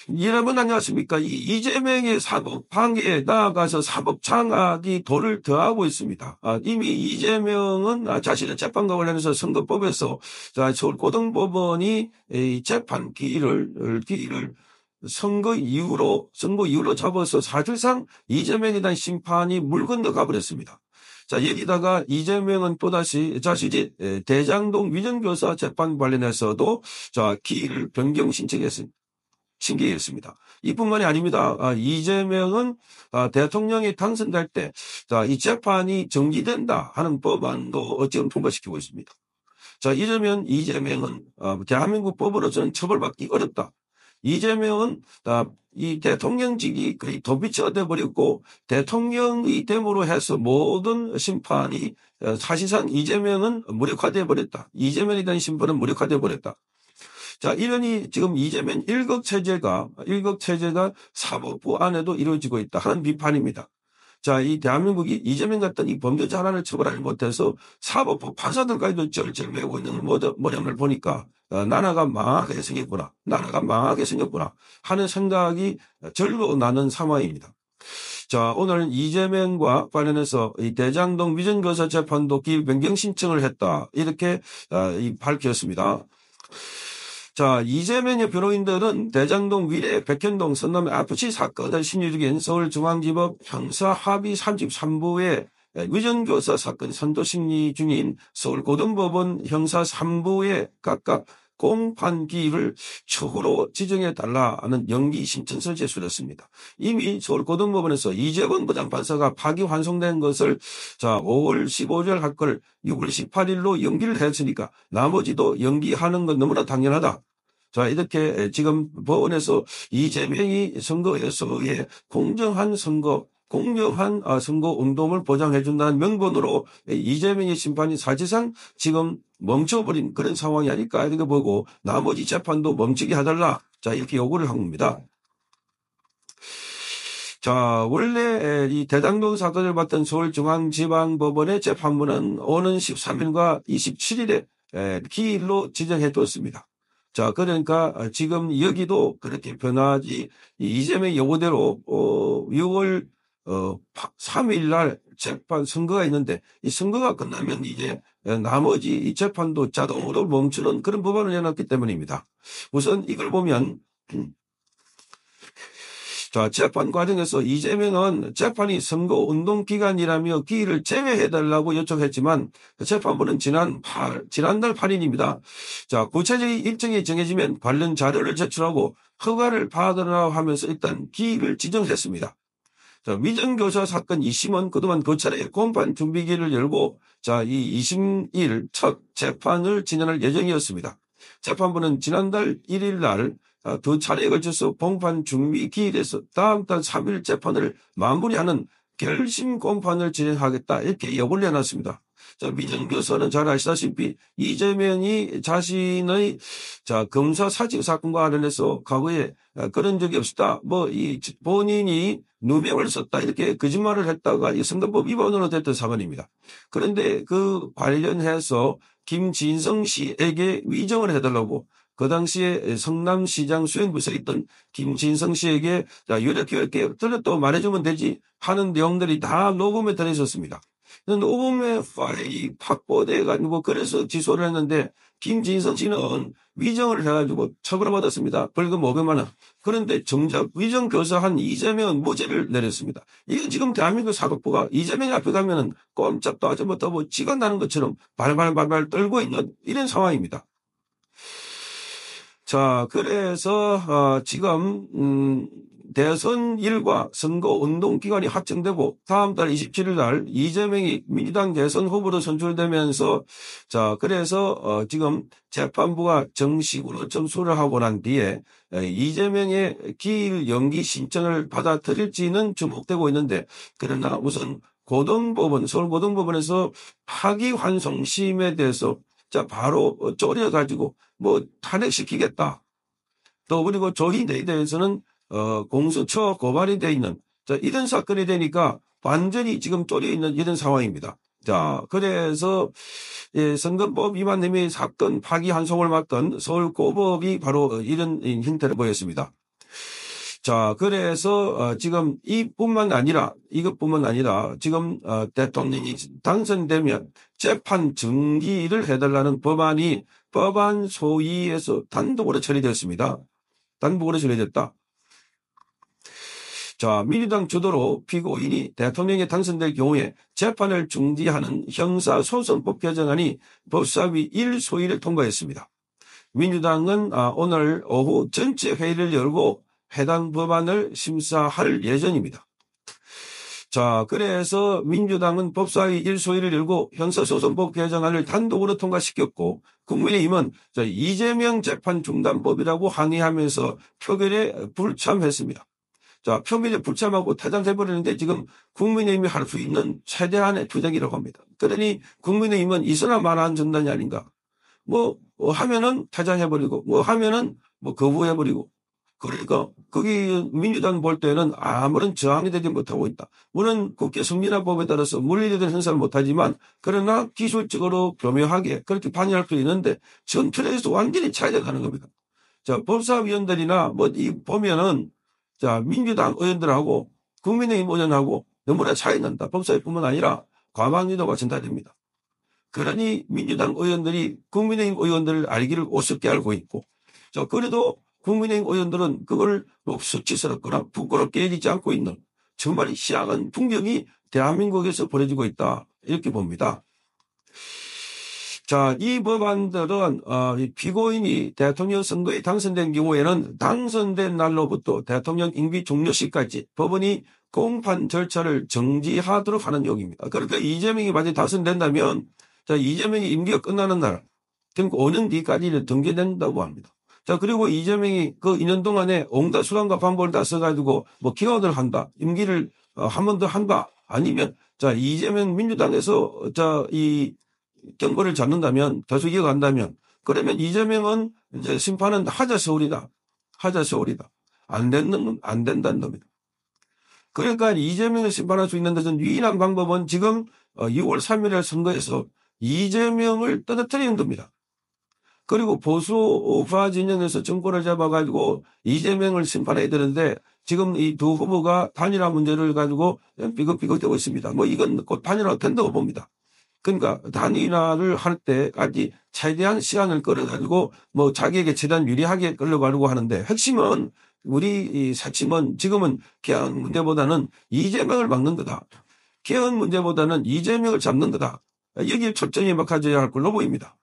여러분 안녕하십니까. 이재명의 사법 방해에 나아가서 사법 장악이 도를 더하고 있습니다. 이미 이재명은 자신의 재판과 관련해서 선거법에서 서울고등법원이 이 재판 기일을 선거 이후로 잡아서 사실상 이재명에 대한 심판이 물 건너 가버렸습니다. 자, 여기다가 이재명은 또다시 자신이 대장동 위정교사 재판 관련해서도 기일 변경 신청했습니다. 신기했습니다. 이뿐만이 아닙니다. 이재명은 대통령이 당선될 때 이 재판이 정지된다 하는 법안도 지금 통과시키고 있습니다. 자, 이러면 이재명은 대한민국 법으로서는 처벌받기 어렵다. 이재명은 이 대통령직이 거의 도피처가 돼버렸고 대통령이 됨으로 해서 모든 심판이 사실상 이재명은 무력화돼 버렸다. 이재명에 대한 심판은 무력화돼 버렸다. 자, 이러니 지금 이재명 일극 체제가 사법부 안에도 이루어지고 있다 하는 비판입니다. 자, 이 대한민국이 이재명 같은 이 범죄자 하나를 처벌하지 못해서 사법부 판사들까지도 쩔쩔 매고 있는 모양을 보니까 나라가 망하게 생겼구나 하는 생각이 절로 나는 상황입니다. 자, 오늘 이재명과 관련해서 이 대장동 위정교사 재판도 기일 변경 신청을 했다 이렇게 밝혔습니다. 자, 이재명의 변호인들은 대장동 위례 백현동 선남의 FC 사건을 심리 중인 서울중앙지법 형사 합의 33부의 위정교사 사건 선도심리 중인 서울고등법원 형사 3부에 각각 공판기일을 추후로 지정해달라는 연기 신청서를 제출했습니다. 이미 서울고등법원에서 이재원 부장판사가 파기환송된 것을 5월 15일 할 걸 6월 18일로 연기를 했으니까 나머지도 연기하는 건 너무나 당연하다. 자, 이렇게 지금 법원에서 이재명이 선거에서의 공정한 선거 운동을 보장해준다는 명분으로 이재명의 심판이 사실상 지금 멈춰버린 그런 상황이 아닐까 이렇게 보고 나머지 재판도 멈추게 해달라. 자, 이렇게 요구를 한 겁니다. 자, 원래 이 대장동 사건을 받던 서울중앙지방법원의 재판부는 오는 13일과 27일에 기일로 지정해뒀습니다. 자, 그러니까 지금 여기도 그렇게 변하지 이재명 요구대로 6월 3일 날 재판 선거가 있는데 이 선거가 끝나면 이제 나머지 이 재판도 자동으로 멈추는 그런 법안을 내놨기 때문입니다. 우선 이걸 보면 자, 재판 과정에서 이재명은 재판이 선거운동 기간이라며 기일을 제외해달라고 요청했지만 재판부는 지난달 8일입니다. 자, 구체적인 일정이 정해지면 관련 자료를 제출하고 허가를 받으라 하면서 일단 기일을 지정했습니다. 자, 위정교사 사건 2심은 그동안 검찰에 공판 준비기를 열고 이 2심 첫 재판을 진행할 예정이었습니다. 재판부는 지난달 1일 날 두 차례에 걸쳐서 공판 준비 기일에서 다음 달 3일 재판을 마무리하는 결심 공판을 진행하겠다 이렇게 요구를 해놨습니다. 자, 위정교사는 잘 아시다시피 이재명이 자신의 검사 사직 사건과 관련해서 과거에 그런 적이 없었다. 본인이 누명을 썼다 이렇게 거짓말을 했다가 이 선거법 위반으로 됐던 사건입니다. 그런데 그 관련해서 김진성 씨에게 위정을 해달라고 그 당시에 성남시장 수행부서에 있던 김진성 씨에게 이렇게 들렸다고 말해주면 되지 하는 내용들이 다 녹음에 들어있었습니다. 녹음의 파일이 확보돼가지고 그래서 기소를 했는데 김진성 씨는 위정을 해가지고 처벌을 받았습니다. 벌금 500만 원. 그런데 정작 위정교사한 이재명은 무죄를 내렸습니다. 이건 지금 대한민국 사법부가 이재명 앞에 가면은 꼼짝도 하지 못하고 지가 나는 것처럼 발발 떨고 있는 이런 상황입니다. 자, 그래서 지금 대선일과 선거운동 기간이 확정되고 다음 달 27일 날 이재명이 민주당 대선 후보로 선출되면서 그래서 지금 재판부가 정식으로 점수를 하고 난 뒤에 이재명의 기일 연기 신청을 받아들일지는 주목되고 있는데 그러나 우선 서울고등법원에서 파기환송심에 대해서 바로 쪼려가지고 탄핵시키겠다. 또 그리고 조희대에 대해서는 공수처 고발이 돼 있는 이런 사건이 되니까 완전히 지금 쪼려 있는 이런 상황입니다. 자, 그래서 선거법 위반 혐의 사건 파기환송을 맡던 서울고법이 바로 이런 형태를 보였습니다. 자, 그래서 지금 이것뿐만 아니라 지금 대통령이 당선되면 재판 정지를 해달라는 법안이 법안 소위에서 단독으로 처리되었습니다. 단독으로 처리됐다. 자, 민주당 주도로 피고인이 대통령에 당선될 경우에 재판을 중지하는 형사소송법 개정안이 법사위 1소위를 통과했습니다. 민주당은 오늘 오후 전체 회의를 열고 해당 법안을 심사할 예정입니다. 자, 그래서 민주당은 법사위 1소위를 열고 형사소송법 개정안을 단독으로 통과시켰고 국민의힘은 이재명 재판 중단법이라고 항의하면서 표결에 불참했습니다. 자, 표결에 불참하고 퇴장해버리는데 지금 국민의힘이 할 수 있는 최대한의 투쟁이라고 합니다. 그러니 국민의힘은 있으나 마나한 전단이 아닌가. 뭐 하면은 퇴장해버리고 뭐 하면은 뭐 거부해버리고 그러니까 거기 민주당 볼 때는 아무런 저항이 되지 못하고 있다. 물론 국회 승인화법에 따라서 물리되는 행사를 못하지만 그러나 기술적으로 교묘하게 그렇게 반영할 수 있는데 전투에서 완전히 차이가는 겁니다. 자, 법사위원들이나 뭐 보면은 자, 민주당 의원들하고 국민의힘 의원하고 너무나 차이 난다. 법사위뿐만 아니라 과반위도 마찬가지입니다. 그러니 민주당 의원들이 국민의힘 의원들을 알기를 우습게 알고 있고, 자, 그래도 국민의힘 의원들은 그걸 수치스럽거나 부끄럽게 여기지 않고 있는 정말 희한한 풍경이 대한민국에서 벌어지고 있다. 이렇게 봅니다. 자, 이 법안들은 피고인이 대통령 선거에 당선된 경우에는 당선된 날로부터 대통령 임기 종료 시까지 법원이 공판 절차를 정지하도록 하는 내용입니다. 그러니까 이재명이 만약에 당선된다면 자, 이재명이 임기가 끝나는 날, 그러니까 5년 뒤까지 등기된다고 합니다. 자, 그리고 이재명이 그 2년 동안에 온갖 수단과 방법을 다 써가지고 뭐 기원을 한다, 임기를 한 번 더 한다, 아니면 자, 이재명 민주당에서 이 경고를 잡는다면, 다수 이어간다면, 그러면 이재명은 이제 심판은 하자 서울이다. 안 된다는 겁니다. 그러니까 이재명을 심판할 수 있는 데는 유일한 방법은 지금 6월 3일에 선거에서 이재명을 떨어뜨리는 겁니다. 그리고 보수 우파 진영에서 정권을 잡아가지고 이재명을 심판해야 되는데 지금 이 두 후보가 단일화 문제를 가지고 삐걱삐걱대고 있습니다. 뭐 이건 곧 단일화 된다고 봅니다. 그러니까 단일화를 할 때까지 최대한 시간을 끌어가지고 뭐 자기에게 최대한 유리하게 끌려가려고 하는데 핵심은 우리 사침은 지금은 개헌 문제보다는 이재명을 막는 거다. 개헌 문제보다는 이재명을 잡는 거다. 여기에 초점이 맞춰져야 할 걸로 보입니다.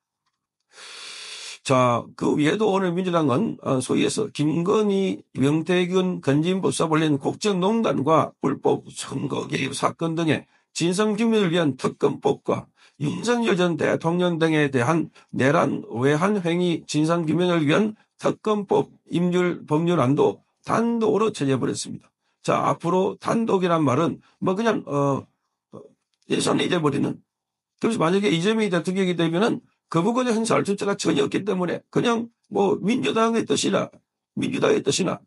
자, 그 외에도 오늘 민주당은 소위에서 김건희, 명태균, 건진법사 관련 국정농단과 불법 선거 개입 사건 등의 진상규명을 위한 특검법과 윤석열 전 대통령 등에 대한 내란 외환 행위 진상규명을 위한 특검법 법률안도 단독으로 처리해버렸습니다. 자, 앞으로 단독이란 말은 뭐 그냥 예산을 잊어버리는. 그래서 만약에 이재명이 대통령이 되면은 거부권을 행사할 조치가 전혀 없기 때문에 그냥 뭐 민주당의 뜻이나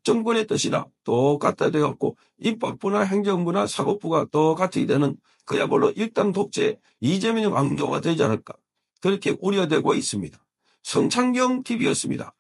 정권의 뜻이나 똑같아 되었고 입법부나 행정부나 사법부가 똑같이 되는 그야말로 일당 독재 이재명 왕조가 되지 않을까 그렇게 우려되고 있습니다. 성창경 TV였습니다.